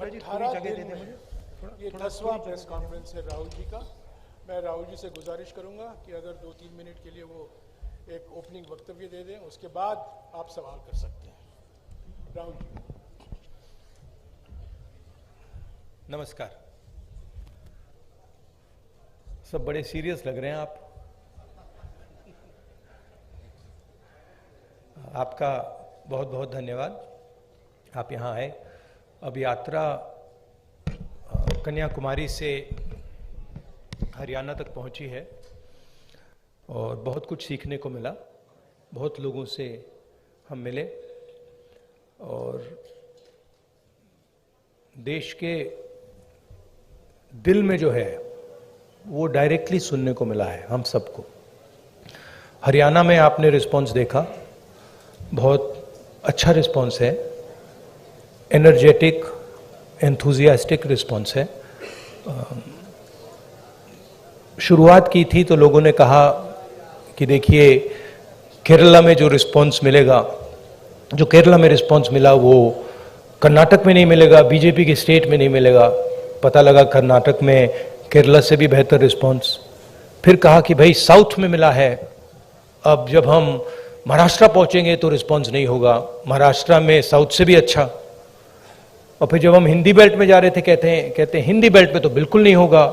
जी थोड़ी जगह दे दें मुझे। ये 10वां प्रेस कॉन्फ्रेंस है राहुल जी का। मैं राहुल जी से गुजारिश करूंगा कि अगर 2-3 मिनट के लिए वो एक ओपनिंग वक्तव्य दे दें, उसके बाद आप सवाल कर सकते हैं। राहुल जी। नमस्कार। सब बड़े सीरियस लग रहे हैं आप। आपका बहुत बहुत धन्यवाद, आप यहाँ आए। अब यात्रा कन्याकुमारी से हरियाणा तक पहुँची है और बहुत कुछ सीखने को मिला। बहुत लोगों से हम मिले और देश के दिल में जो है वो डायरेक्टली सुनने को मिला है हम सबको। हरियाणा में आपने रिस्पॉन्स देखा, बहुत अच्छा रिस्पॉन्स है, एनर्जेटिक एंथुजियास्टिक रिस्पॉन्स है। शुरुआत की थी तो लोगों ने कहा कि देखिए केरला में जो रिस्पॉन्स मिलेगा, जो केरला में रिस्पॉन्स मिला वो कर्नाटक में नहीं मिलेगा, बीजेपी के स्टेट में नहीं मिलेगा। पता लगा कर्नाटक में केरला से भी बेहतर रिस्पॉन्स। फिर कहा कि भाई साउथ में मिला है, अब जब हम महाराष्ट्र पहुंचेंगे तो रिस्पॉन्स नहीं होगा, महाराष्ट्र में साउथ से भी अच्छा। और फिर जब हम हिंदी बेल्ट में जा रहे थे कहते हैं हिंदी बेल्ट में तो बिल्कुल नहीं होगा,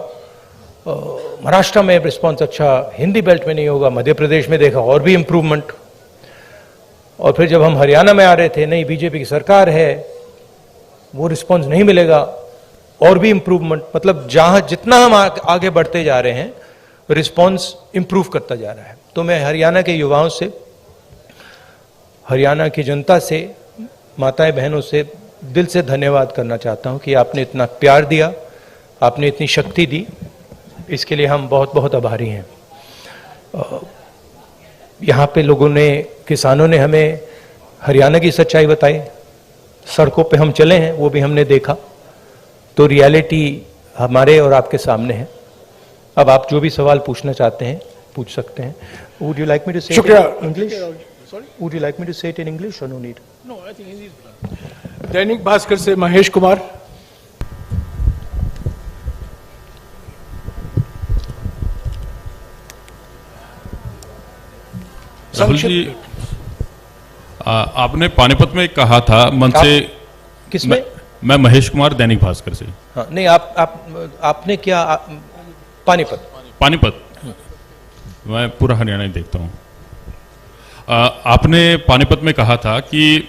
महाराष्ट्र में रिस्पॉन्स अच्छा, हिंदी बेल्ट में नहीं होगा। मध्य प्रदेश में देखा और भी इम्प्रूवमेंट। और फिर जब हम हरियाणा में आ रहे थे, नहीं बीजेपी की सरकार है, वो रिस्पॉन्स नहीं मिलेगा, और भी इम्प्रूवमेंट। मतलब जहां जितना हम आगे बढ़ते जा रहे हैं रिस्पॉन्स इम्प्रूव करता जा रहा है। तो मैं हरियाणा के युवाओं से, हरियाणा की जनता से, माताएं बहनों से दिल से धन्यवाद करना चाहता हूं कि आपने इतना प्यार दिया, आपने इतनी शक्ति दी, इसके लिए हम बहुत बहुत आभारी हैं। यहाँ पे लोगों ने, किसानों ने हमें हरियाणा की सच्चाई बताई, सड़कों पे हम चले हैं वो भी हमने देखा। तो रियलिटी हमारे और आपके सामने है। अब आप जो भी सवाल पूछना चाहते हैं पूछ सकते हैं। Would you like me to say it in English? Would you like me to say it in English और no need? No, I think Hindi is. Dainik Bhaskar से महेश कुमार। राहुल जी, आपने पानीपत में कहा था मन से। किसमें? मैं महेश कुमार, दैनिक भास्कर से। हाँ, नहीं आपने क्या पानीपत मैं पूरा हरियाणा ही देखता हूँ। आपने पानीपत में कहा था कि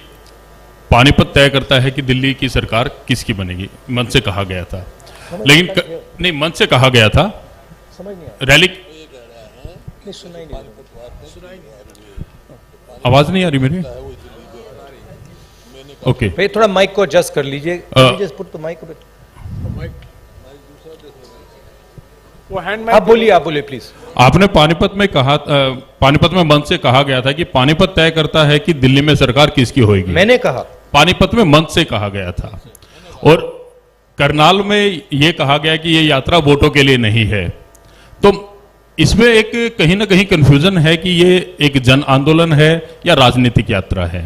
पानीपत तय करता है कि दिल्ली की सरकार किसकी बनेगी, मन से कहा गया था। लेकिन नहीं, मन से कहा गया था। समझ नहीं रैली सुनाई नहीं, आवाज नहीं आ रही मेरी? ओके, भाई थोड़ा माइक को एडजस्ट कर लीजिए। Just put the mic. वो हैंड आप बोलिए प्लीज। आपने पानीपत में कहा, पानीपत में मन से कहा गया था कि पानीपत तय करता है कि दिल्ली में सरकार किसकी होगी। मैंने कहा पानीपत में मन से कहा गया था। और करनाल में यह कहा गया कि यह यात्रा वोटों के लिए नहीं है। तो इसमें एक कहीं ना कहीं कंफ्यूजन है कि ये एक जन आंदोलन है या राजनीतिक यात्रा है।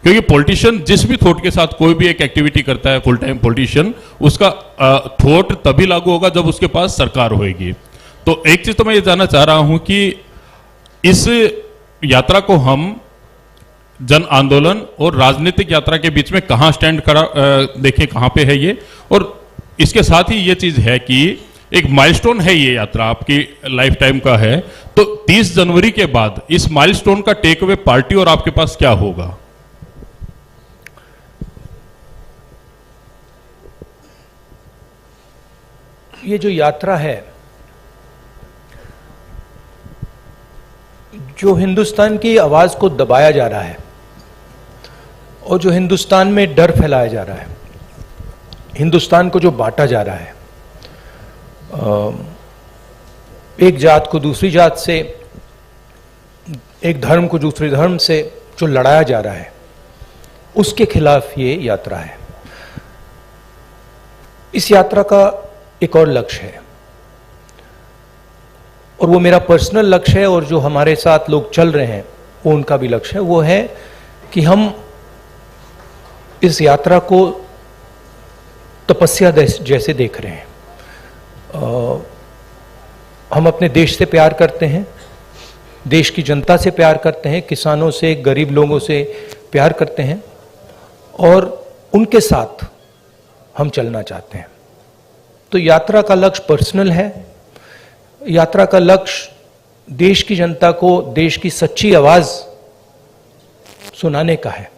क्योंकि पॉलिटिशियन जिस भी थॉट के साथ कोई भी एक एक्टिविटी करता है, फुल टाइम पॉलिटिशियन, उसका थॉट तभी लागू होगा जब उसके पास सरकार होगी। तो एक चीज तो मैं ये जानना चाह रहा हूं कि इस यात्रा को हम जन आंदोलन और राजनीतिक यात्रा के बीच में कहां स्टैंड करा, देखें कहां पे है ये। और इसके साथ ही ये चीज है कि एक माइलस्टोन है ये यात्रा, आपकी लाइफ टाइम का है। तो 30 जनवरी के बाद इस माइलस्टोन का टेक अवे पार्टी और आपके पास क्या होगा? ये जो यात्रा है, जो हिंदुस्तान की आवाज को दबाया जा रहा है और जो हिंदुस्तान में डर फैलाया जा रहा है, हिंदुस्तान को जो बांटा जा रहा है, एक जात को दूसरी जात से, एक धर्म को दूसरे धर्म से जो लड़ाया जा रहा है, उसके खिलाफ ये यात्रा है। इस यात्रा का एक और लक्ष्य है और वो मेरा पर्सनल लक्ष्य है और जो हमारे साथ लोग चल रहे हैं वो उनका भी लक्ष्य है। वो है कि हम इस यात्रा को तपस्या जैसे देख रहे हैं। हम अपने देश से प्यार करते हैं, देश की जनता से प्यार करते हैं, किसानों से, गरीब लोगों से प्यार करते हैं और उनके साथ हम चलना चाहते हैं। तो यात्रा का लक्ष्य पर्सनल है। यात्रा का लक्ष्य देश की जनता को देश की सच्ची आवाज सुनाने का है।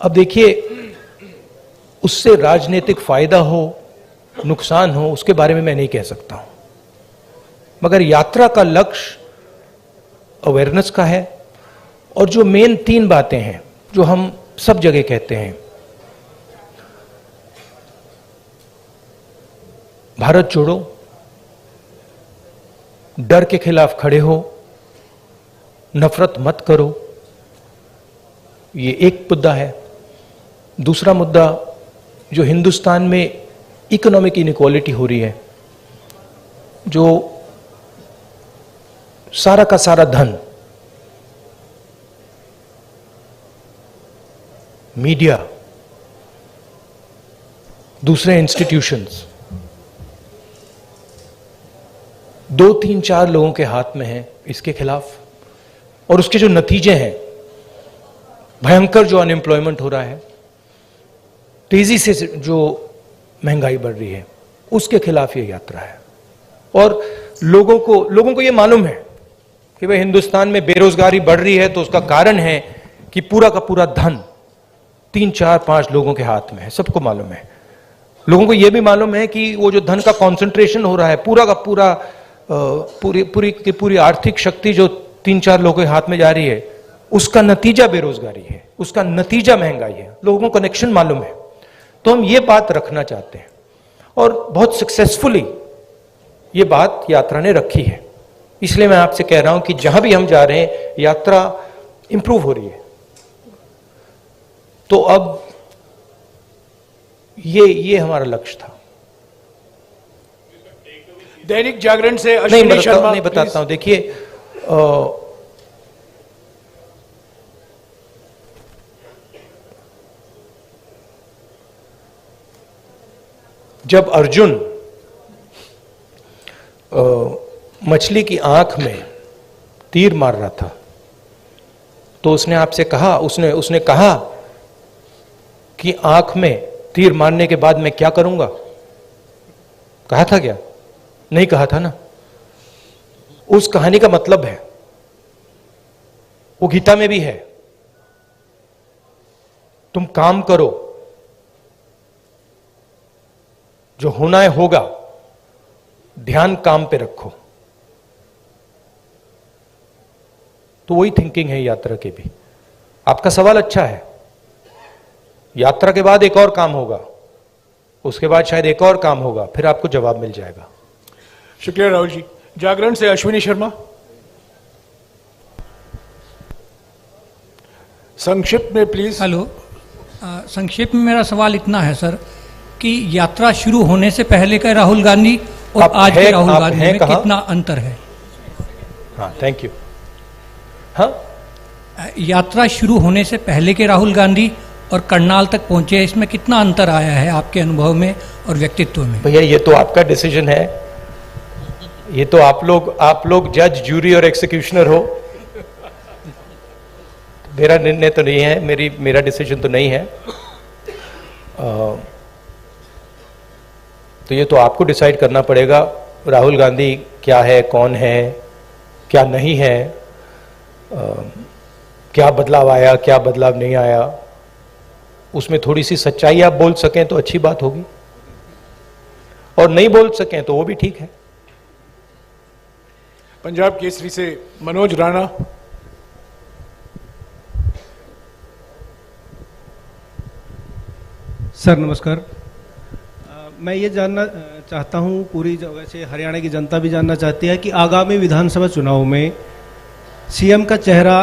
अब देखिए, उससे राजनीतिक फायदा हो, नुकसान हो, उसके बारे में मैं नहीं कह सकता हूं, मगर यात्रा का लक्ष्य अवेयरनेस का है। और जो मेन 3 बातें हैं जो हम सब जगह कहते हैं, भारत जोड़ो, डर के खिलाफ खड़े हो, नफरत मत करो, ये एक मुद्दा है। दूसरा मुद्दा, जो हिंदुस्तान में इकोनॉमिक इनइक्वालिटी हो रही है, जो सारा का सारा धन मीडिया, दूसरे इंस्टीट्यूशंस, 2, 3, 4 लोगों के हाथ में है, इसके खिलाफ। और उसके जो नतीजे हैं, भयंकर जो अनएम्प्लॉयमेंट हो रहा है, तेजी से जो महंगाई बढ़ रही है, उसके खिलाफ ये यात्रा है। और लोगों को ये मालूम है कि भाई हिंदुस्तान में बेरोजगारी बढ़ रही है, तो उसका कारण है कि पूरा का पूरा धन 3, 4, 5 लोगों के हाथ में है, सबको मालूम है। लोगों को यह भी मालूम है कि वो जो धन का कंसंट्रेशन हो रहा है, पूरा का पूरा पूरी आर्थिक शक्ति जो 3, 4 लोगों के हाथ में जा रही है, उसका नतीजा बेरोजगारी है, उसका नतीजा महंगाई है। लोगों को कनेक्शन मालूम है। तो हम ये बात रखना चाहते हैं और बहुत सक्सेसफुली ये बात यात्रा ने रखी है। इसलिए मैं आपसे कह रहा हूं कि जहां भी हम जा रहे हैं, यात्रा इंप्रूव हो रही है। तो अब ये हमारा लक्ष्य था। दैनिक जागरण से अश्विनी शर्मा, नहीं बताता हूं। देखिए, जब अर्जुन मछली की आंख में तीर मार रहा था, तो उसने आपसे कहा, उसने कहा कि आंख में तीर मारने के बाद मैं क्या करूंगा? कहा था क्या? नहीं कहा था ना। उस कहानी का मतलब है, वो गीता में भी है, तुम काम करो, जो होना है होगा, ध्यान काम पे रखो। तो वही थिंकिंग है यात्रा की भी। आपका सवाल अच्छा है। यात्रा के बाद एक और काम होगा, उसके बाद शायद एक और काम होगा, फिर आपको जवाब मिल जाएगा। शुक्रिया राहुल जी। जागरण से अश्विनी शर्मा, संक्षिप्त में प्लीज। हेलो, संक्षेप में मेरा सवाल इतना है सर कि यात्रा शुरू होने से पहले का राहुल गांधी और आज के राहुल गांधी में कितना अंतर है? हाँ, थैंक यू। हाँ, यात्रा शुरू होने से पहले के राहुल गांधी और करनाल तक पहुंचे, इसमें कितना अंतर आया है आपके अनुभव में और व्यक्तित्व में? भैया, ये तो आपका डिसीजन है। ये तो आप लोग जज, जूरी और एक्सिक्यूशनर हो। मेरा निर्णय तो नहीं है, मेरा डिसीजन तो नहीं है। तो ये तो आपको डिसाइड करना पड़ेगा, राहुल गांधी क्या है, कौन है, क्या नहीं है, क्या बदलाव आया, क्या बदलाव नहीं आया। उसमें थोड़ी सी सच्चाई आप बोल सकें तो अच्छी बात होगी, और नहीं बोल सकें तो वो भी ठीक है। पंजाब केसरी से मनोज राणा। सर नमस्कार। मैं ये जानना चाहता हूँ, पूरी वैसे हरियाणा की जनता भी जानना चाहती है कि आगामी विधानसभा चुनाव में सीएम का चेहरा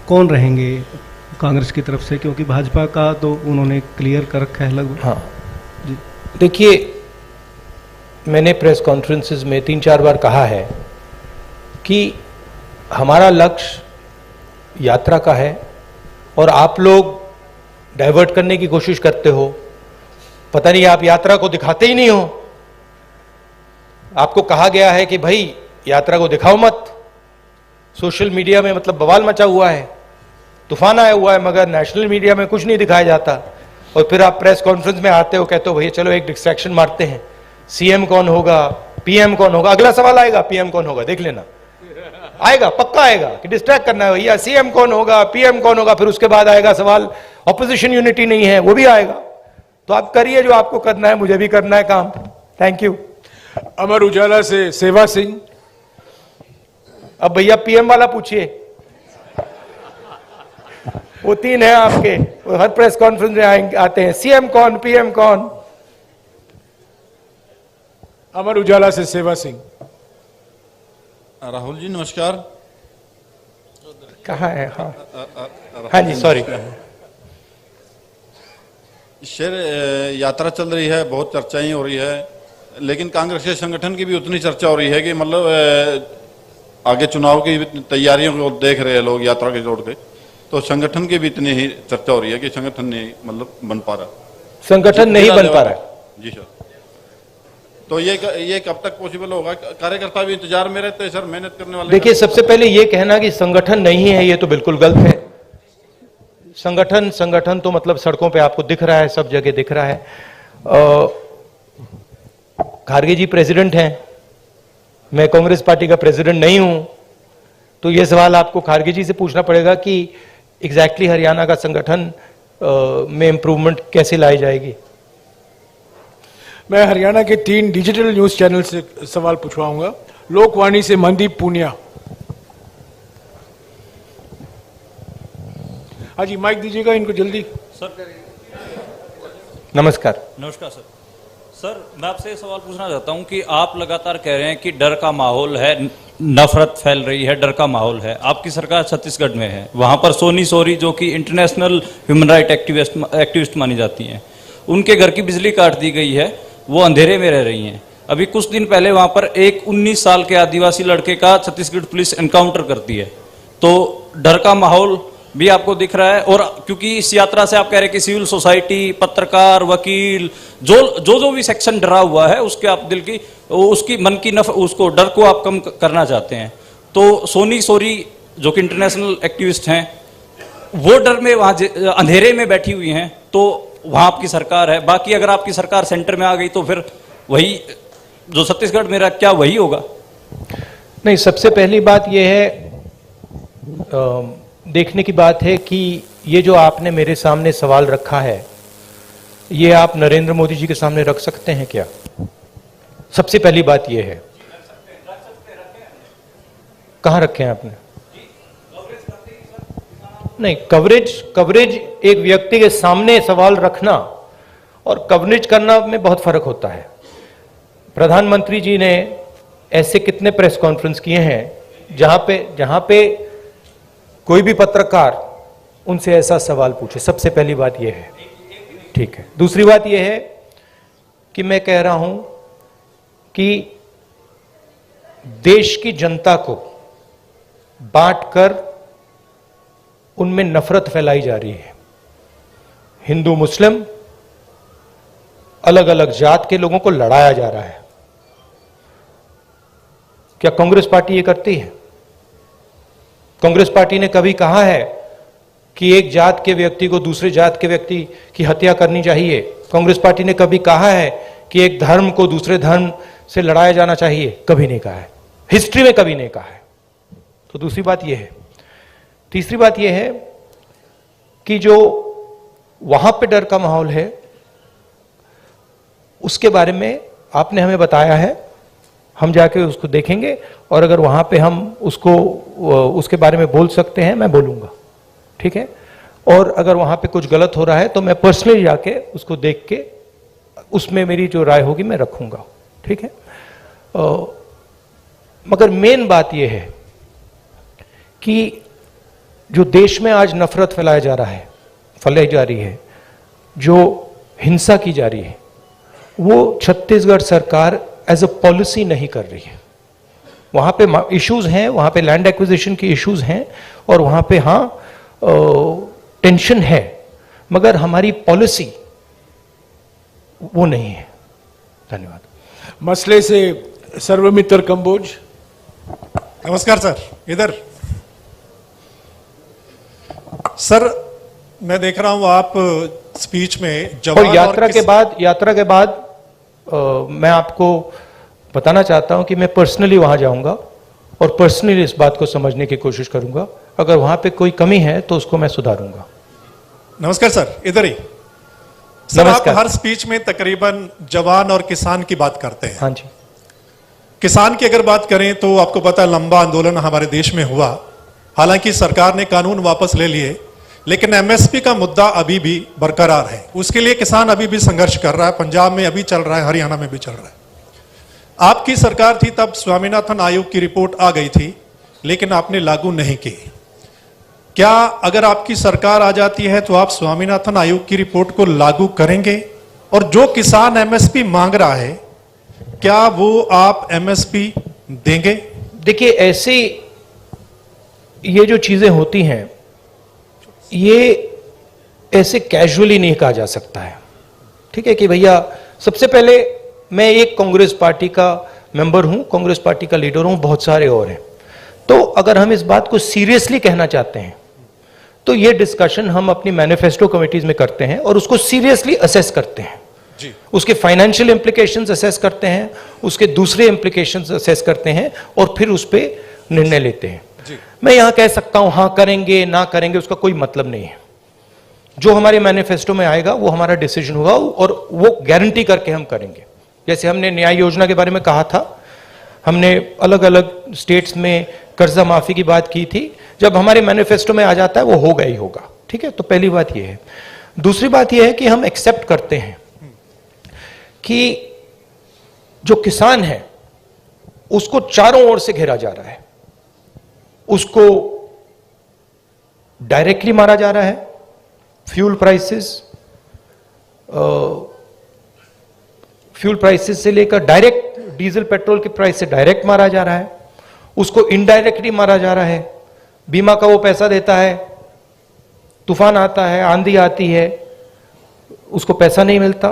कौन रहेंगे कांग्रेस की तरफ से, क्योंकि भाजपा का तो उन्होंने क्लियर कर रखा है लगभग। हाँ जी, देखिए, मैंने प्रेस कॉन्फ्रेंसेस में 3-4 बार कहा है कि हमारा लक्ष्य यात्रा का है, और आप लोग डाइवर्ट करने की कोशिश करते हो, पता नहीं आप यात्रा को दिखाते ही नहीं हो। आपको कहा गया है कि भाई यात्रा को दिखाओ मत। सोशल मीडिया में मतलब बवाल मचा हुआ है, तूफान आया हुआ है, मगर नेशनल मीडिया में कुछ नहीं दिखाया जाता। और फिर आप प्रेस कॉन्फ्रेंस में आते हो, कहते हो भैया चलो एक डिस्ट्रैक्शन मारते हैं, सीएम कौन होगा, पीएम कौन होगा। अगला सवाल आएगा पीएम कौन होगा, देख लेना आएगा, पक्का आएगा कि डिस्ट्रैक्ट करना है भैया, सीएम कौन होगा, पीएम कौन होगा। फिर उसके बाद आएगा सवाल ऑपोजिशन यूनिटी नहीं है, वो भी आएगा। तो आप करिए जो आपको करना है, मुझे भी करना है काम। Thank you. अमर उजाला से सेवा सिंह। अब भैया पीएम वाला पूछिए, वो 3 है आपके, वो हर प्रेस कॉन्फ्रेंस में आते हैं, सीएम कौन, पीएम कौन। अमर उजाला से सेवा सिंह। राहुल जी नमस्कार। कहाँ है? हाँ हाँ जी, सॉरी। शेर यात्रा चल रही है, बहुत चर्चाएं हो रही है, लेकिन कांग्रेस के संगठन की भी उतनी चर्चा हो रही है कि मतलब आगे चुनाव की तैयारियों को देख रहे हैं लोग यात्रा के जोड़ के, तो संगठन की भी इतनी ही चर्चा हो रही है कि संगठन नहीं मतलब बन पा रहा, संगठन नहीं बन पा रहा है। जी सर, तो ये कब तक पॉसिबल होगा? कार्यकर्ता भी इंतजार में रहते हैं सर, मेहनत करने वाले। देखिए, सबसे पहले ये कहना कि संगठन नहीं है, ये तो बिल्कुल गलत है। संगठन तो मतलब सड़कों पे आपको दिख रहा है, सब जगह दिख रहा है। खारगे जी प्रेसिडेंट हैं, मैं कांग्रेस पार्टी का प्रेसिडेंट नहीं हूं, तो ये सवाल आपको खारगे जी से पूछना पड़ेगा कि एग्जैक्टली हरियाणा का संगठन में इंप्रूवमेंट कैसे लाई जाएगी। मैं हरियाणा के 3 डिजिटल न्यूज चैनल से सवाल पूछवाऊंगा। लोकवाणी से मनदीप पूनिया। हाँ जी, माइक दीजिएगा इनको जल्दी। सर नमस्कार। नमस्कार सर। सर मैं आपसे सवाल पूछना चाहता हूं कि आप लगातार कह रहे हैं कि डर का माहौल है, नफरत फैल रही है, डर का माहौल है। आपकी सरकार छत्तीसगढ़ में है, वहां पर सोनी सोरी जो कि इंटरनेशनल ह्यूमन राइट एक्टिविस्ट मानी जाती हैं, उनके घर की बिजली काट दी गई है, वो अंधेरे में रह रही हैं। अभी कुछ दिन पहले वहां पर एक 19 साल के आदिवासी लड़के का छत्तीसगढ़ पुलिस एनकाउंटर करती है। तो डर का माहौल भी आपको दिख रहा है, और क्योंकि इस यात्रा से आप कह रहे हैं कि सिविल सोसाइटी, पत्रकार, वकील, जो भी सेक्शन डरा हुआ है, उसके आप दिल की, उसकी मन की उसको डर को आप कम करना चाहते हैं। तो सोनी सोरी जो कि इंटरनेशनल एक्टिविस्ट हैं, वो डर में वहां अंधेरे में बैठी हुई हैं, तो वहां आपकी सरकार है। बाकी अगर आपकी सरकार सेंटर में आ गई तो फिर वही जो छत्तीसगढ़ में रहा, क्या वही होगा? नहीं, सबसे पहली बात यह है, देखने की बात है कि ये जो आपने मेरे सामने सवाल रखा है, ये आप नरेंद्र मोदी जी के सामने रख सकते हैं क्या? सबसे पहली बात यह है। कहां रखे हैं आपने? नहीं, कवरेज एक व्यक्ति के सामने सवाल रखना और कवरेज करना में बहुत फर्क होता है। प्रधानमंत्री जी ने ऐसे कितने प्रेस कॉन्फ्रेंस किए हैं जहां पे कोई भी पत्रकार उनसे ऐसा सवाल पूछे। सबसे पहली बात यह है, ठीक है। दूसरी बात यह है कि मैं कह रहा हूं कि देश की जनता को बांटकर उनमें नफरत फैलाई जा रही है। हिंदू मुस्लिम, अलग अलग जात के लोगों को लड़ाया जा रहा है। क्या कांग्रेस पार्टी ये करती है? कांग्रेस पार्टी ने कभी कहा है कि एक जात के व्यक्ति को दूसरे जात के व्यक्ति की हत्या करनी चाहिए? कांग्रेस पार्टी ने कभी कहा है कि एक धर्म को दूसरे धर्म से लड़ाया जाना चाहिए? कभी नहीं कहा है, हिस्ट्री में कभी नहीं कहा है। तो दूसरी बात यह है। तीसरी बात यह है कि जो वहां पे डर का माहौल है, उसके बारे में आपने हमें बताया है, हम जाके उसको देखेंगे, और अगर वहां पे हम उसके बारे में बोल सकते हैं, मैं बोलूंगा, ठीक है। और अगर वहां पे कुछ गलत हो रहा है तो मैं पर्सनली जाके उसको देख के उसमें मेरी जो राय होगी मैं रखूंगा, ठीक है। मगर मेन बात यह है कि जो देश में आज नफरत फैलाई जा रही है, जो हिंसा की जा रही है, वो छत्तीसगढ़ सरकार एज अ पॉलिसी नहीं कर रही है। वहां पे इश्यूज हैं, वहां पे लैंड एक्विजिशन की इश्यूज हैं, और वहां पे टेंशन है, मगर हमारी पॉलिसी वो नहीं है। धन्यवाद। मसले से सर्वमित्र कंबोज। नमस्कार सर, इधर सर मैं देख रहा हूं आप स्पीच में जवान और यात्रा के बाद मैं आपको बताना चाहता हूं कि मैं पर्सनली वहां जाऊंगा और पर्सनली इस बात को समझने की कोशिश करूंगा। अगर वहां पे कोई कमी है तो उसको मैं सुधारूंगा। नमस्कार सर, इधर ही सर। आप नमस्कार। हर स्पीच में तकरीबन जवान और किसान की बात करते हैं। हाँ जी। किसान की अगर बात करें तो आपको पता है लंबा आंदोलन हमारे देश में हुआ, हालांकि सरकार ने कानून वापस ले लिए, लेकिन एमएसपी का मुद्दा अभी भी बरकरार है। उसके लिए किसान अभी भी संघर्ष कर रहा है। पंजाब में अभी चल रहा है, हरियाणा में भी चल रहा है। आपकी सरकार थी तब स्वामीनाथन आयोग की रिपोर्ट आ गई थी, लेकिन आपने लागू नहीं की। क्या अगर आपकी सरकार आ जाती है तो आप स्वामीनाथन आयोग की रिपोर्ट को लागू करेंगे? और जो किसान एमएसपी मांग रहा है, क्या वो आप एमएसपी देंगे? देखिए, ऐसी ये जो चीजें होती हैं, ये ऐसे कैजुअली नहीं कहा जा सकता है। ठीक है कि भैया, सबसे पहले मैं एक कांग्रेस पार्टी का मेंबर हूं, कांग्रेस पार्टी का लीडर हूं, बहुत सारे और हैं। तो अगर हम इस बात को सीरियसली कहना चाहते हैं तो ये डिस्कशन हम अपनी मैनिफेस्टो कमिटीज में करते हैं और उसको सीरियसली असेस करते हैं जी। उसके फाइनेंशियल इंप्लीकेशंस असेस करते हैं, उसके दूसरे इंप्लीकेशंस असेस करते हैं और फिर उस पर निर्णय लेते हैं। मैं यहां कह सकता हूं हाँ करेंगे ना करेंगे, उसका कोई मतलब नहीं है। जो हमारे मैनिफेस्टो में आएगा वो हमारा डिसीजन होगा और वो गारंटी करके हम करेंगे। जैसे हमने न्याय योजना के बारे में कहा था, हमने अलग अलग स्टेट्स में कर्जा माफी की बात की थी। जब हमारे मैनिफेस्टो में आ जाता है वो होगा ही होगा। ठीक है, तो पहली बात यह है। दूसरी बात यह है कि हम एक्सेप्ट करते हैं कि जो किसान है उसको चारों ओर से घेरा जा रहा है। उसको डायरेक्टली मारा जा रहा है, फ्यूल प्राइसेस से लेकर डायरेक्ट डीजल पेट्रोल के प्राइस से डायरेक्ट मारा जा रहा है, उसको इनडायरेक्टली मारा जा रहा है। बीमा का वो पैसा देता है, तूफान आता है, आंधी आती है, उसको पैसा नहीं मिलता।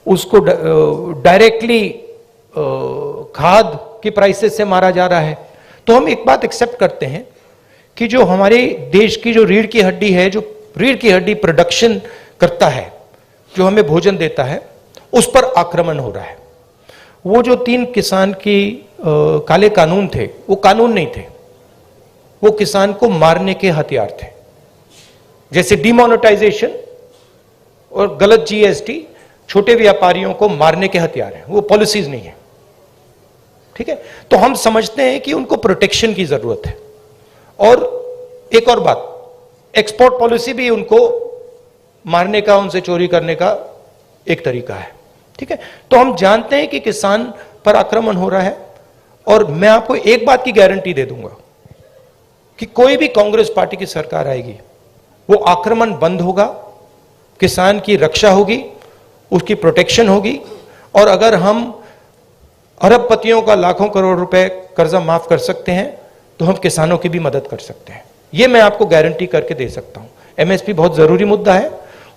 उसको डायरेक्टली खाद के प्राइसेस से मारा जा रहा है। तो हम एक बात एक्सेप्ट करते हैं कि जो हमारे देश की जो रीढ़ की हड्डी है, जो रीढ़ की हड्डी प्रोडक्शन करता है, जो हमें भोजन देता है, उस पर आक्रमण हो रहा है। वो जो 3 किसान की काले कानून थे, वो कानून नहीं थे, वो किसान को मारने के हथियार थे। जैसे डिमोनेटाइजेशन और गलत जीएसटी छोटे व्यापारियों को मारने के हथियार हैं, वो पॉलिसीज नहीं है। ठीक है, तो हम समझते हैं कि उनको प्रोटेक्शन की जरूरत है। और एक और बात, एक्सपोर्ट पॉलिसी भी उनको मारने का, उनसे चोरी करने का एक तरीका है। ठीक है, तो हम जानते हैं कि किसान पर आक्रमण हो रहा है और मैं आपको एक बात की गारंटी दे दूंगा कि कोई भी कांग्रेस पार्टी की सरकार आएगी, वो आक्रमण बंद होगा, किसान की रक्षा होगी, उसकी प्रोटेक्शन होगी। और अगर हम अरबपतियों का लाखों करोड़ रुपए कर्जा माफ कर सकते हैं तो हम किसानों की भी मदद कर सकते हैं। यह मैं आपको गारंटी करके दे सकता हूं। एमएसपी बहुत जरूरी मुद्दा है,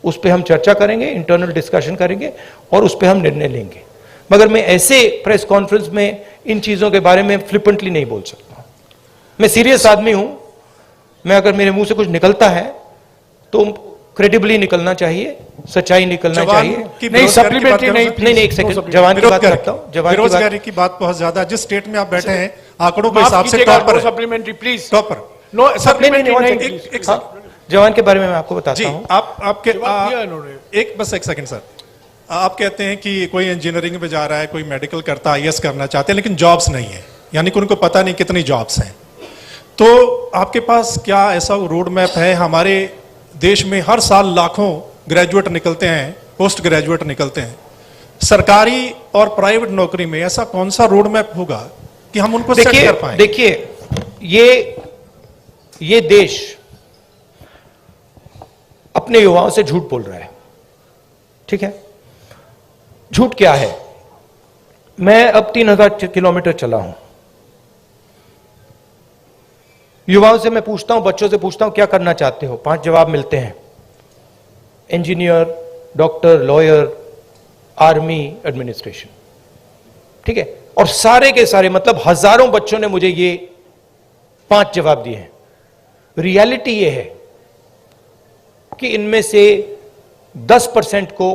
उस पर हम चर्चा करेंगे, इंटरनल डिस्कशन करेंगे और उस पर हम निर्णय लेंगे। मगर मैं ऐसे प्रेस कॉन्फ्रेंस में इन चीजों के बारे में फ्लिपेंटली नहीं बोल सकता। मैं सीरियस आदमी हूं। मैं अगर मेरे मुंह से कुछ निकलता है तो क्रेडिबली निकलना चाहिए, सच्चाई निकलना चाहिए। नहीं, सप्लीमेंट्री नहीं, एक सेकंड, जवान की बात करता हूं। बेरोजगारी की बात बहुत ज्यादा, जिस स्टेट में आप बैठे हैं आंकड़ों के हिसाब से टॉप पर, सप्लीमेंटरी प्लीज, टॉप पर। नो सप्लीमेंट्री नहीं, एक जवान के बारे में मैं आपको बताता जी, हूं। आपके एक सेकंड सर। आप कहते हैं कि कोई इंजीनियरिंग में जा रहा है, कोई मेडिकल करता, आईएएस करना चाहते हैं, लेकिन जॉब्स नहीं है, यानी कि उनको पता नहीं कितनी जॉब्स हैं। तो आपके पास क्या ऐसा रोड मैप है? हमारे देश में हर साल लाखों ग्रेजुएट निकलते हैं, पोस्ट ग्रेजुएट निकलते हैं। सरकारी और प्राइवेट नौकरी में ऐसा कौन सा रोड मैप होगा कि हम उनको सेट कर पाएं? देखिए, ये देश अपने युवाओं से झूठ बोल रहा है। ठीक है, झूठ क्या है? मैं अब 3000 किलोमीटर चला हूं। युवाओं से मैं पूछता हूं, बच्चों से पूछता हूं क्या करना चाहते हो, 5 जवाब मिलते हैं। Engineer, doctor, lawyer, army administration, ठीक है। और सारे के सारे मतलब हजारों बच्चों ने मुझे ये 5 जवाब दिए हैं। रियलिटी ये है कि इनमें से 10% को,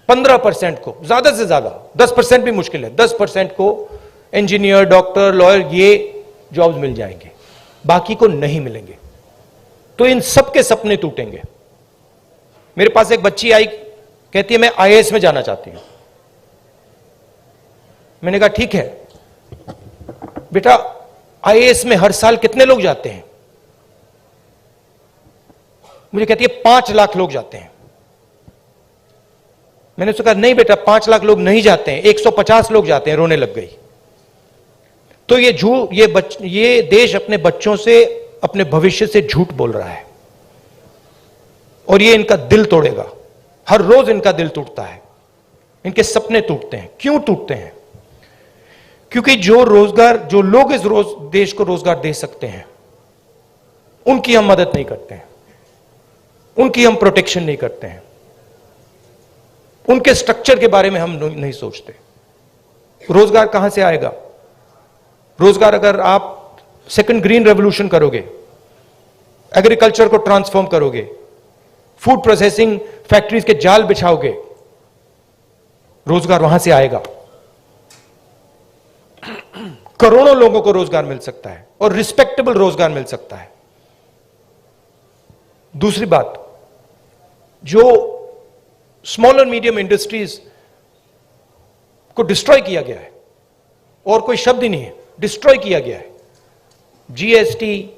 15% को, ज्यादा से ज्यादा 10% भी मुश्किल है, 10% को इंजीनियर, डॉक्टर, लॉयर ये जॉब्स मिल जाएंगे, बाकी को नहीं मिलेंगे। तो इन सबके सपने टूटेंगे। मेरे पास एक बच्ची आई, कहती है मैं आईएएस में जाना चाहती हूं। मैंने कहा ठीक है बेटा, आईएएस में हर साल कितने लोग जाते हैं? मुझे कहती है 5 लाख लोग जाते हैं। मैंने उससे कहा नहीं बेटा, 5 लाख लोग नहीं जाते हैं, 150 लोग जाते हैं। रोने लग गई। तो ये देश अपने बच्चों से, अपने भविष्य से झूठ बोल रहा है और ये इनका दिल तोड़ेगा। हर रोज इनका दिल टूटता है, इनके सपने टूटते हैं। क्यों टूटते हैं? क्योंकि जो लोग इस देश को रोजगार दे सकते हैं, उनकी हम मदद नहीं करते हैं, उनकी हम प्रोटेक्शन नहीं करते हैं, उनके स्ट्रक्चर के बारे में हम नहीं सोचते। रोजगार कहां से आएगा? रोजगार अगर आप सेकंड ग्रीन रेवोल्यूशन करोगे, एग्रीकल्चर को ट्रांसफॉर्म करोगे, फूड प्रोसेसिंग फैक्ट्रीज के जाल बिछाओगे, रोजगार वहां से आएगा। करोड़ों लोगों को रोजगार मिल सकता है और रिस्पेक्टेबल रोजगार मिल सकता है। दूसरी बात, जो स्मॉल और मीडियम इंडस्ट्रीज को डिस्ट्रॉय किया गया है, और कोई शब्द ही नहीं है, डिस्ट्रॉय किया गया है। जीएसटी,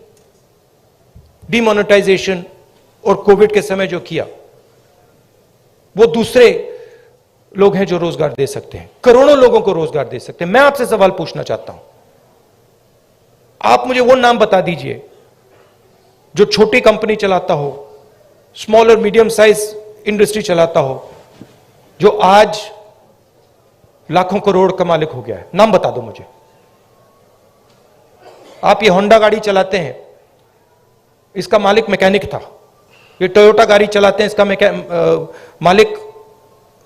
डिमोनेटाइजेशन और कोविड के समय जो किया, वो दूसरे लोग हैं जो रोजगार दे सकते हैं, करोड़ों लोगों को रोजगार दे सकते हैं। मैं आपसे सवाल पूछना चाहता हूं, आप मुझे वो नाम बता दीजिए जो छोटी कंपनी चलाता हो, स्मॉल और मीडियम साइज इंडस्ट्री चलाता हो, जो आज लाखों करोड़ का मालिक हो गया है। नाम बता दो मुझे। आप ये होंडा गाड़ी चलाते हैं, इसका मालिक मैकेनिक था। ये टोयोटा गाड़ी चलाते हैं, इसका मालिक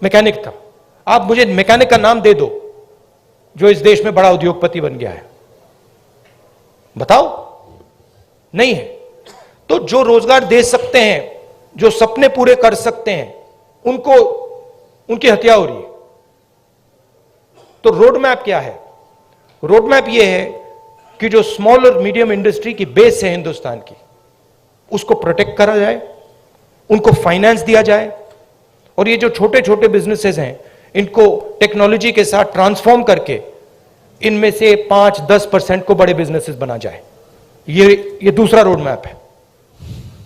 मैकेनिक था। आप मुझे मैकेनिक का नाम दे दो जो इस देश में बड़ा उद्योगपति बन गया है, बताओ। नहीं है। तो जो रोजगार दे सकते हैं, जो सपने पूरे कर सकते हैं, उनकी हत्या हो रही है। तो रोड मैप क्या है? रोड मैप यह है कि जो स्मॉल और मीडियम इंडस्ट्री की बेस है हिंदुस्तान की, उसको प्रोटेक्ट करा जाए, उनको फाइनेंस दिया जाए, और ये जो छोटे छोटे बिजनेसेस हैं, इनको टेक्नोलॉजी के साथ ट्रांसफॉर्म करके इनमें से 5-10% को बड़े बिजनेसेस बना जाए। ये दूसरा रोड मैप है।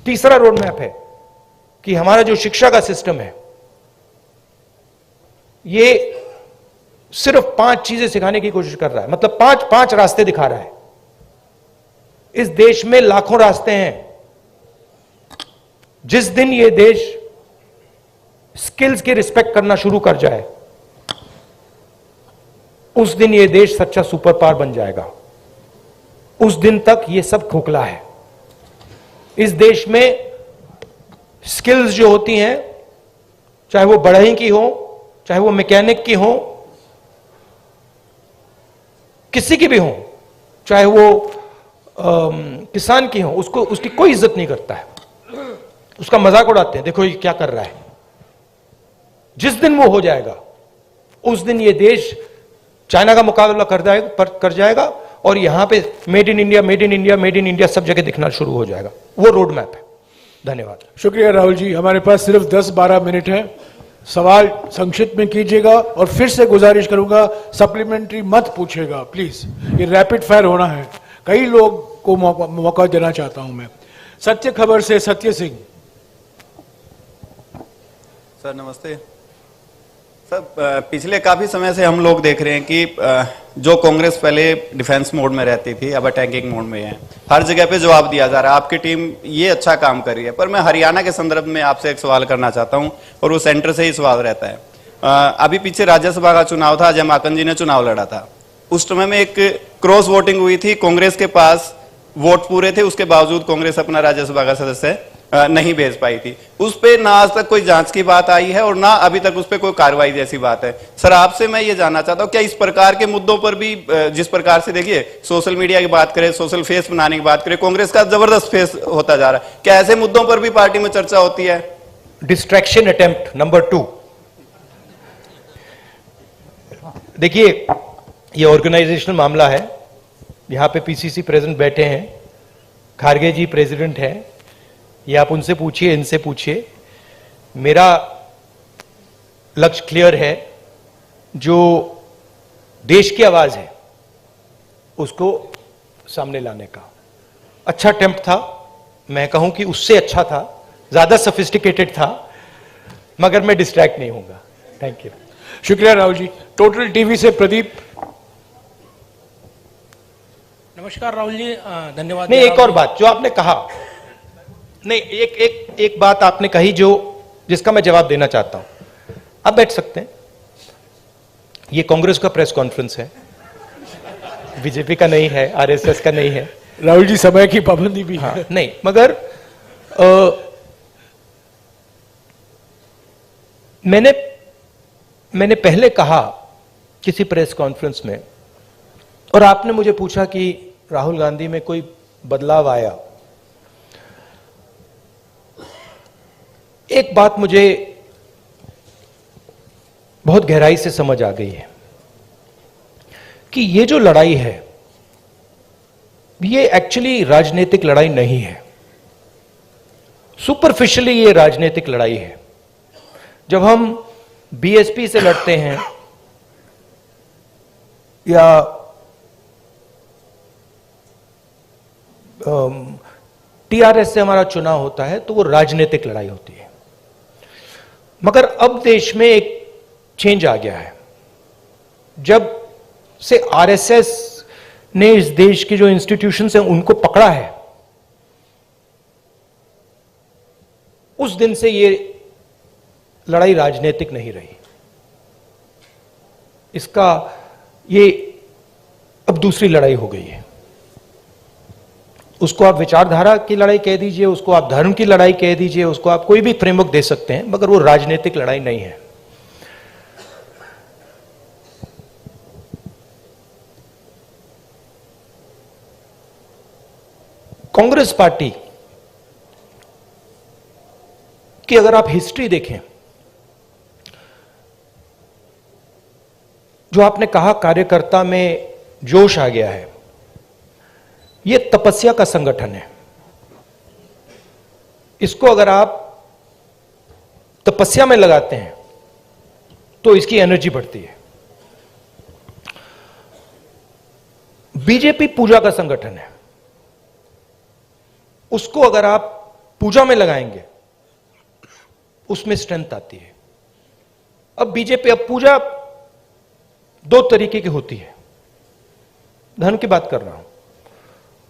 तीसरा रोड मैप है कि हमारा जो शिक्षा का सिस्टम है, ये सिर्फ 5 चीजें सिखाने की कोशिश कर रहा है, मतलब 5 रास्ते दिखा रहा है। इस देश में लाखों रास्ते हैं। जिस दिन ये देश स्किल्स की रिस्पेक्ट करना शुरू कर जाए, उस दिन ये देश सच्चा सुपर पावर बन जाएगा। उस दिन तक ये सब खोखला है। इस देश में स्किल्स जो होती हैं, चाहे वो बढ़ई की हो, चाहे वो मैकेनिक की हो, किसी की भी हो, चाहे वो किसान की हो, उसकी कोई इज्जत नहीं करता है, उसका मजाक उड़ाते हैं, देखो ये क्या कर रहा है। जिस दिन वो हो जाएगा, उस दिन ये देश चाइना का मुकाबला कर जाएगा और यहां पे made in India, made in India, made in India सब जगह दिखना शुरू हो जाएगा। वो रोड मैप है। धन्यवाद। शुक्रिया राहुल जी। हमारे पास सिर्फ 10-12 मिनट है। सवाल संक्षिप्त में कीजिएगा और फिर से गुजारिश करूंगा सप्लीमेंट्री मत पूछेगा प्लीज। ये रैपिड फायर होना है। कई लोग को मौका देना चाहता हूं मैं। सत्य खबर से सत्य सिंह। सर नमस्ते। सर पिछले काफी समय से हम लोग देख रहे हैं कि जो कांग्रेस पहले डिफेंस मोड में रहती थी, अब अटैकिंग मोड में है। हर जगह पे जवाब दिया जा रहा है। आपकी टीम ये अच्छा काम कर रही है, पर मैं हरियाणा के संदर्भ में आपसे एक सवाल करना चाहता हूं और वो सेंटर से ही सवाल रहता है। अभी पीछे राज्यसभा का चुनाव था, अजय माकन जी ने चुनाव लड़ा था। उस समय में एक क्रॉस वोटिंग हुई थी। कांग्रेस के पास वोट पूरे थे, उसके बावजूद कांग्रेस अपना राज्यसभा का सदस्य नहीं भेज पाई थी, उस पे ना आज तक कोई जांच की बात आई है और ना अभी तक उस पे कोई कार्रवाई जैसी बात है। सर आपसे मैं ये जानना चाहता हूँ, क्या इस प्रकार के मुद्दों पर भी जिस प्रकार से देखिए सोशल मीडिया की बात करें, सोशल फेस बनाने की बात करें, कांग्रेस का जबरदस्त फेस होता जा रहा है, क्या ऐसे मुद्दों पर भी पार्टी में चर्चा होती है? Distraction attempt number 2। देखिए, ये ऑर्गेनाइजेशनल मामला है। यहां पे पीसीसी प्रेसिडेंट बैठे हैं, खारगे जी प्रेसिडेंट हैं, ये आप उनसे पूछिए, इनसे पूछिए। मेरा लक्ष्य क्लियर है, जो देश की आवाज है उसको सामने लाने का। अच्छा अटेम्प्ट था, मैं कहूं कि उससे अच्छा था, ज्यादा सोफिस्टिकेटेड था, मगर मैं डिस्ट्रैक्ट नहीं होऊंगा। Thank you. शुक्रिया राहुल जी। टोटल टीवी से प्रदीप। नमस्कार राहुल जी, धन्यवाद। नहीं, एक और बात जो आपने कहा, नहीं एक बात आपने कही जिसका मैं जवाब देना चाहता हूं। आप बैठ सकते हैं। ये कांग्रेस का प्रेस कॉन्फ्रेंस है, बीजेपी का नहीं है, आरएसएस का नहीं है। राहुल जी, समय की पाबंदी भी है। हाँ, नहीं, मगर मैंने पहले कहा किसी प्रेस कॉन्फ्रेंस में, और आपने मुझे पूछा कि राहुल गांधी में कोई बदलाव आया। एक बात मुझे बहुत गहराई से समझ आ गई है कि ये जो लड़ाई है, ये एक्चुअली राजनीतिक लड़ाई नहीं है। सुपरफिशियली ये राजनीतिक लड़ाई है। जब हम बीएसपी से लड़ते हैं या टीआरएस से हमारा चुनाव होता है, तो वो राजनीतिक लड़ाई होती है। मगर अब देश में एक चेंज आ गया है। जब से आरएसएस ने इस देश के जो इंस्टीट्यूशंस हैं उनको पकड़ा है, उस दिन से ये लड़ाई राजनीतिक नहीं रही। इसका ये अब दूसरी लड़ाई हो गई है। उसको आप विचारधारा की लड़ाई कह दीजिए, उसको आप धर्म की लड़ाई कह दीजिए, उसको आप कोई भी फ्रेमवर्क दे सकते हैं, मगर वो राजनीतिक लड़ाई नहीं है। कांग्रेस पार्टी की अगर आप हिस्ट्री देखें, जो आपने कहा कार्यकर्ता में जोश आ गया है, यह तपस्या का संगठन है। इसको अगर आप तपस्या में लगाते हैं तो इसकी एनर्जी बढ़ती है। बीजेपी पूजा का संगठन है, उसको अगर आप पूजा में लगाएंगे उसमें स्ट्रेंथ आती है। अब बीजेपी, अब पूजा दो तरीके की होती है। धर्म की बात कर रहा हूं।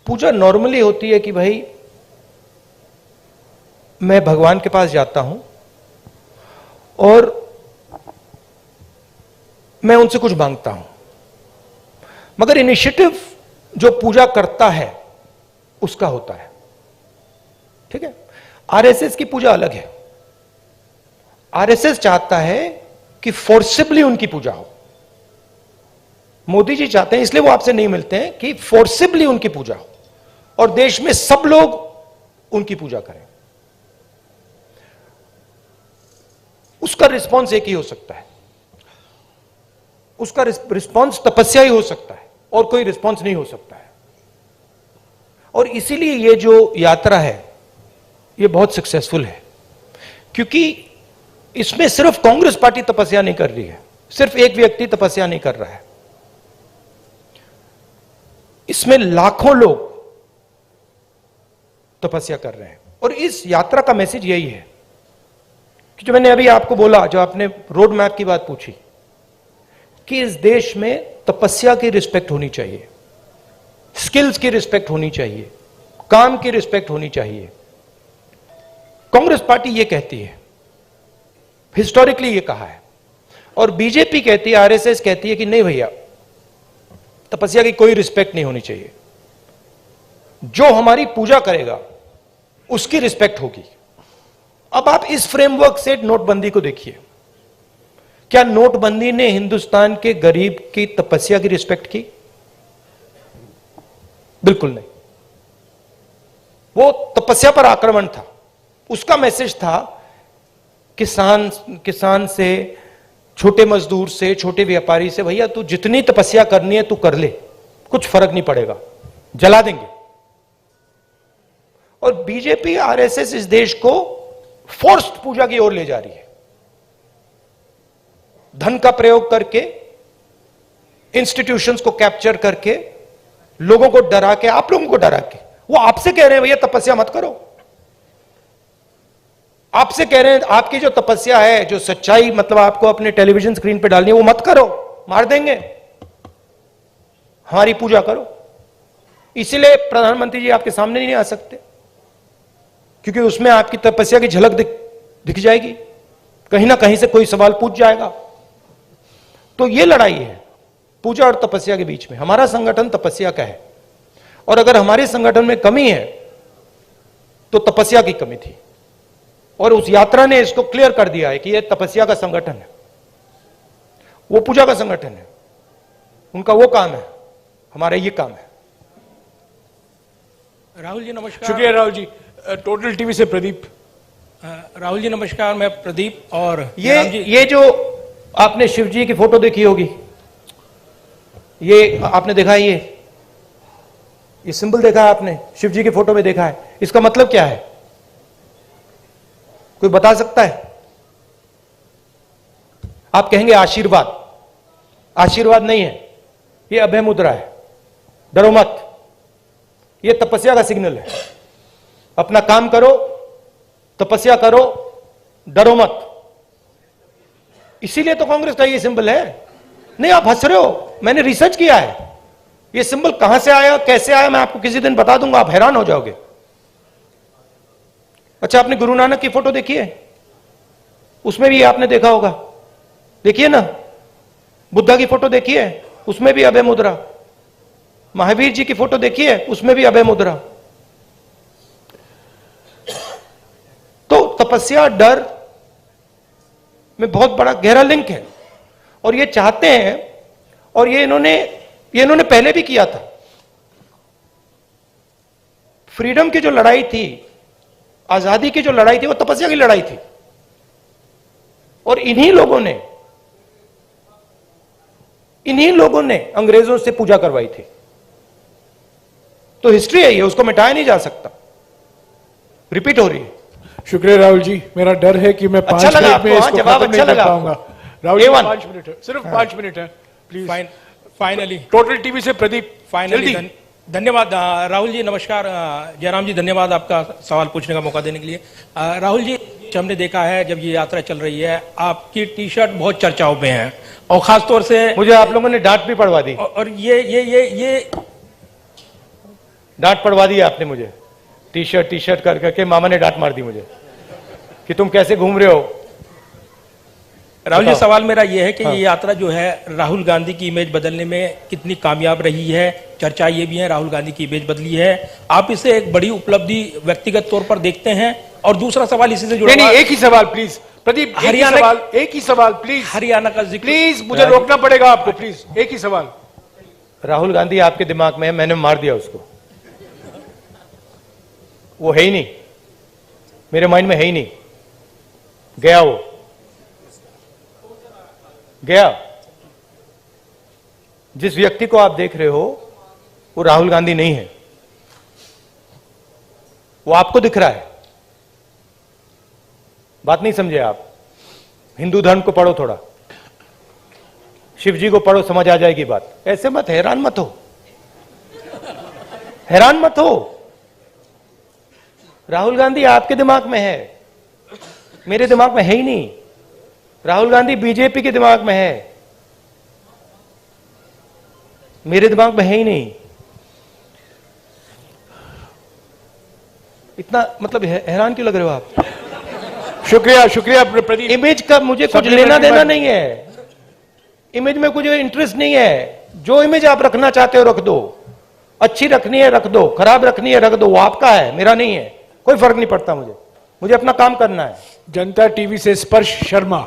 पूजा नॉर्मली होती है कि भाई मैं भगवान के पास जाता हूं और मैं उनसे कुछ मांगता हूं, मगर इनिशिएटिव जो पूजा करता है उसका होता है। ठीक है, आरएसएस की पूजा अलग है। आरएसएस चाहता है कि फोर्सिबली उनकी पूजा हो। मोदी जी चाहते हैं, इसलिए वो आपसे नहीं मिलते हैं, कि फोर्सिबली उनकी पूजा हो और देश में सब लोग उनकी पूजा करें। उसका रिस्पॉन्स एक ही हो सकता है, उसका रिस्पॉन्स तपस्या ही हो सकता है, और कोई रिस्पॉन्स नहीं हो सकता है। और इसीलिए ये जो यात्रा है ये बहुत सक्सेसफुल है, क्योंकि इसमें सिर्फ कांग्रेस पार्टी तपस्या नहीं कर रही है, सिर्फ एक व्यक्ति तपस्या नहीं कर रहा है, इसमें लाखों लोग तपस्या कर रहे हैं। और इस यात्रा का मैसेज यही है कि जो मैंने अभी आपको बोला, जो आपने रोड मैप की बात पूछी, कि इस देश में तपस्या की रिस्पेक्ट होनी चाहिए, स्किल्स की रिस्पेक्ट होनी चाहिए, काम की रिस्पेक्ट होनी चाहिए। कांग्रेस पार्टी ये कहती है, हिस्टोरिकली ये कहा है, और बीजेपी कहती है, आरएसएस कहती है कि नहीं भैया, तपस्या की कोई रिस्पेक्ट नहीं होनी चाहिए। जो हमारी पूजा करेगा उसकी रिस्पेक्ट होगी। अब आप इस फ्रेमवर्क से नोटबंदी को देखिए। क्या नोटबंदी ने हिंदुस्तान के गरीब की तपस्या की रिस्पेक्ट की? बिल्कुल नहीं। वो तपस्या पर आक्रमण था। उसका मैसेज था किसान से, छोटे मजदूर से, छोटे व्यापारी से, भैया तू जितनी तपस्या करनी है तू कर ले, कुछ फर्क नहीं पड़ेगा, जला देंगे। और बीजेपी आरएसएस इस देश को फोर्स्ड पूजा की ओर ले जा रही है, धन का प्रयोग करके, इंस्टीट्यूशंस को कैप्चर करके, लोगों को डरा के, आप लोगों को डरा के। वो आपसे कह रहे हैं भैया तपस्या मत करो, आपसे कह रहे हैं आपकी जो तपस्या है, जो सच्चाई मतलब आपको अपने टेलीविजन स्क्रीन पे डालनी है, वो मत करो, मार देंगे, हमारी पूजा करो। इसीलिए प्रधानमंत्री जी आपके सामने नहीं आ सकते, क्योंकि उसमें आपकी तपस्या की झलक दिख जाएगी, कहीं ना कहीं से कोई सवाल पूछ जाएगा। तो ये लड़ाई है पूजा और तपस्या के बीच में। हमारा संगठन तपस्या का है, और अगर हमारे संगठन में कमी है तो तपस्या की कमी थी, और उस यात्रा ने इसको क्लियर कर दिया है कि यह तपस्या का संगठन है, वो पूजा का संगठन है। उनका वो काम है, हमारा ये काम है। राहुल जी नमस्कार। शुक्रिया राहुल जी। टोटल टीवी से प्रदीप। राहुल जी नमस्कार, मैं प्रदीप। और ये जो आपने शिव जी की फोटो देखी होगी, ये आपने देखा है, ये सिंबल देखा है आपने, शिव जी की फोटो में देखा है, इसका मतलब क्या है? कोई बता सकता है? आप कहेंगे आशीर्वाद। आशीर्वाद नहीं है, ये अभय मुद्रा है, डरो मत। ये तपस्या का सिग्नल है, अपना काम करो, तपस्या करो, डरो मत। इसीलिए तो कांग्रेस का ये सिंबल है। नहीं, आप हंस रहे हो, मैंने रिसर्च किया है, ये सिंबल कहां से आया, कैसे आया, मैं आपको किसी दिन बता दूंगा, आप हैरान हो जाओगे। अच्छा, आपने गुरु नानक की फोटो देखी है? उसमें भी आपने देखा होगा, देखिए ना। बुद्धा की फोटो देखी है? उसमें भी अभय मुद्रा। महावीर जी की फोटो देखी है? उसमें भी अभय मुद्रा। तो तपस्या, डर में बहुत बड़ा गहरा लिंक है, और ये चाहते हैं, और ये इन्होंने पहले भी किया था। फ्रीडम की जो लड़ाई थी, आजादी की जो लड़ाई थी, वो तपस्या की लड़ाई थी, और इन्हीं लोगों ने अंग्रेजों से पूजा करवाई थी। तो हिस्ट्री है ये, उसको मिटाया नहीं जा सकता, रिपीट हो रही है। शुक्रिया राहुल जी। मेरा डर है कि मैं 5 अच्छा लगा मिनट में आपको, इसको जवाब खत्म अच्छा नहीं कर लगा पाऊंगा। राहुल जी, A1 5 मिनट है, सिर्फ 5 मिनट है, प्लीज। फाइनली टोटल टीवी से प्रदीप, फाइनली जल्दी। धन्यवाद राहुल जी। नमस्कार जयराम जी, धन्यवाद आपका सवाल पूछने का मौका देने के लिए। राहुल जी, हमने देखा है जब ये यात्रा चल रही है, आपकी टी शर्ट बहुत चर्चाओं में है, और खासतौर से मुझे आप लोगों ने डांट भी पड़वा दी, और ये डांट पड़वा दी आपने मुझे। टी शर्ट कर करके मामा ने डांट मार दी मुझे कि तुम कैसे घूम रहे हो। राहुल जी, सवाल मेरा यह है कि ये यात्रा जो है राहुल गांधी की इमेज बदलने में कितनी कामयाब रही है? चर्चा ये भी है राहुल गांधी की इमेज बदली है, आप इसे एक बड़ी उपलब्धि व्यक्तिगत तौर पर देखते हैं? और दूसरा सवाल इसी से जुड़ा नहीं, एक ही सवाल प्लीज प्रदीप, एक ही सवाल प्लीज। हरियाणा का जिक्र, प्लीज मुझे रोकना पड़ेगा आपको, प्लीज एक ही सवाल। राहुल गांधी आपके दिमाग में है, मैंने मार दिया उसको, वो है ही नहीं, मेरे माइंड में है ही नहीं, गया, वो गया। जिस व्यक्ति को आप देख रहे हो वो राहुल गांधी नहीं है, वो आपको दिख रहा है। बात नहीं समझे आप? हिंदू धर्म को पढ़ो थोड़ा, शिव जी को पढ़ो, समझ आ जाएगी बात। ऐसे मत, हैरान मत हो, हैरान मत हो। राहुल गांधी आपके दिमाग में है, मेरे दिमाग में है ही नहीं। राहुल गांधी बीजेपी के दिमाग में है, मेरे दिमाग में है ही नहीं। इतना मतलब हैरान क्यों लग रहे हो आप? शुक्रिया प्रदीप। इमेज का मुझे कुछ लेना देना नहीं है, इमेज में कुछ इंटरेस्ट नहीं है। जो इमेज आप रखना चाहते हो रख दो, अच्छी रखनी है रख दो, खराब रखनी है रख दो, वो आपका है, मेरा नहीं है। कोई फर्क नहीं पड़ता मुझे, मुझे अपना काम करना है। जनता टीवी से स्पर्श शर्मा।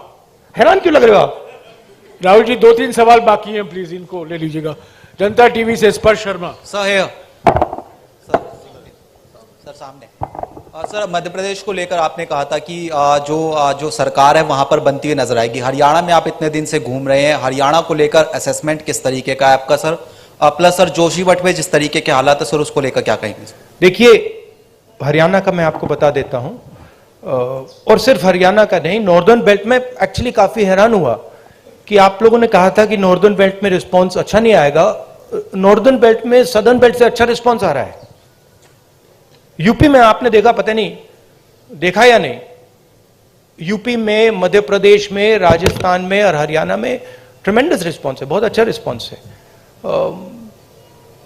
हैरान क्यों लग रहे हो आप? राहुल जी 2-3 सवाल बाकी हैं, प्लीज इनको ले लीजिएगा। जनता टीवी से स्पर्श शर्मा। सर सामने। सर, मध्य प्रदेश को लेकर आपने कहा था कि जो सरकार है वहां पर बनती हुई नजर आएगी। हरियाणा में आप इतने दिन से घूम रहे हैं, हरियाणा को लेकर असेसमेंट किस तरीके का है आपका सर? प्लस सर, जोशीमठ में जिस तरीके के हालात है सर, उसको लेकर क्या कहेंगे? देखिए, हरियाणा का मैं आपको बता देता हूं, और सिर्फ हरियाणा का नहीं, नॉर्दर्न बेल्ट में एक्चुअली काफी हैरान हुआ कि आप लोगों ने कहा था कि नॉर्दर्न बेल्ट में रिस्पांस अच्छा नहीं आएगा। नॉर्दर्न बेल्ट में सदर्न बेल्ट से अच्छा रिस्पांस आ रहा है। यूपी में आपने देखा, पता नहीं देखा या नहीं, यूपी में, मध्य प्रदेश में, राजस्थान में और हरियाणा में ट्रेमेंडस रिस्पांस है, बहुत अच्छा रिस्पांस है।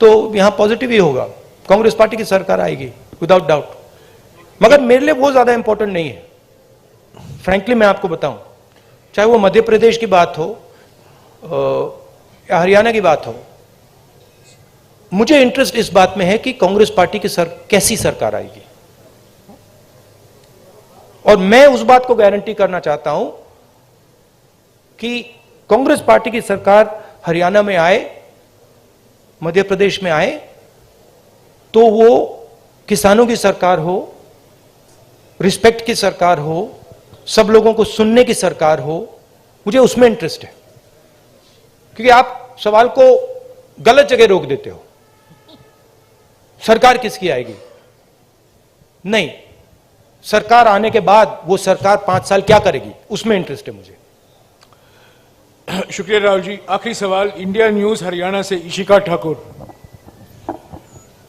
तो यहां पॉजिटिव ही होगा, कांग्रेस पार्टी की सरकार आएगी विदाउट डाउट। मगर मेरे लिए वो ज्यादा इंपॉर्टेंट नहीं है, फ्रैंकली मैं आपको बताऊं, चाहे वो मध्य प्रदेश की बात हो या हरियाणा की बात हो, मुझे इंटरेस्ट इस बात में है कि कांग्रेस पार्टी की कैसी सरकार आएगी। और मैं उस बात को गारंटी करना चाहता हूं कि कांग्रेस पार्टी की सरकार हरियाणा में आए, मध्य प्रदेश में आए, तो वो किसानों की सरकार हो, रिस्पेक्ट की सरकार हो, सब लोगों को सुनने की सरकार हो। मुझे उसमें इंटरेस्ट है, क्योंकि आप सवाल को गलत जगह रोक देते हो। सरकार किसकी आएगी? नहीं, सरकार आने के बाद वो सरकार 5 साल क्या करेगी, उसमें इंटरेस्ट है मुझे। शुक्रिया राहुल जी। आखिरी सवाल इंडिया न्यूज हरियाणा से इशिका ठाकुर।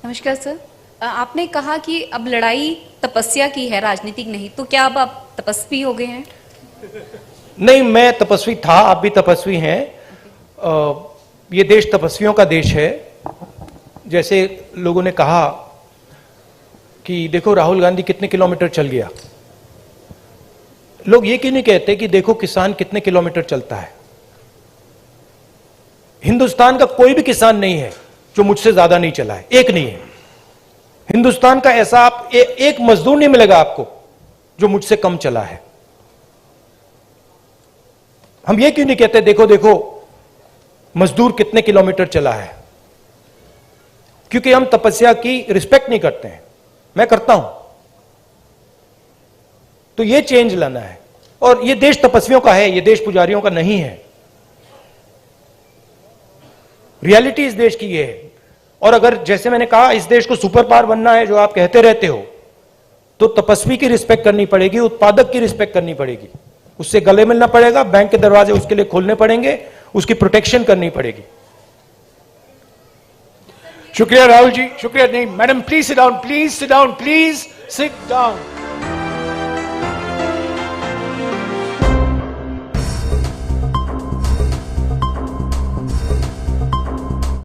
नमस्कार सर, आपने कहा कि अब लड़ाई तपस्या की है, राजनीतिक नहीं, तो क्या अब आप तपस्वी हो गए हैं? नहीं, मैं तपस्वी था, आप भी तपस्वी हैं। ये देश तपस्वियों का देश है। जैसे लोगों ने कहा कि देखो राहुल गांधी कितने किलोमीटर चल गया, लोग ये क्यों नहीं कहते कि देखो किसान कितने किलोमीटर चलता है? हिंदुस्तान का कोई भी किसान नहीं है जो मुझसे ज्यादा नहीं चला है, एक नहीं है। हिंदुस्तान का ऐसा आप एक मजदूर नहीं मिलेगा आपको जो मुझसे कम चला है। हम ये क्यों नहीं कहते देखो देखो मजदूर कितने किलोमीटर चला है? क्योंकि हम तपस्या की रिस्पेक्ट नहीं करते हैं, मैं करता हूं। तो ये चेंज लाना है, और ये देश तपस्वियों का है, ये देश पुजारियों का नहीं है। रियलिटी इस देश की ये है। और अगर जैसे मैंने कहा इस देश को सुपर पावर बनना है, जो आप कहते रहते हो, तो तपस्वी की रिस्पेक्ट करनी पड़ेगी, उत्पादक की रिस्पेक्ट करनी पड़ेगी, उससे गले मिलना पड़ेगा, बैंक के दरवाजे उसके लिए खोलने पड़ेंगे, उसकी प्रोटेक्शन करनी पड़ेगी। शुक्रिया राहुल जी, शुक्रिया। नहीं madam, please sit down, please sit down, please sit down.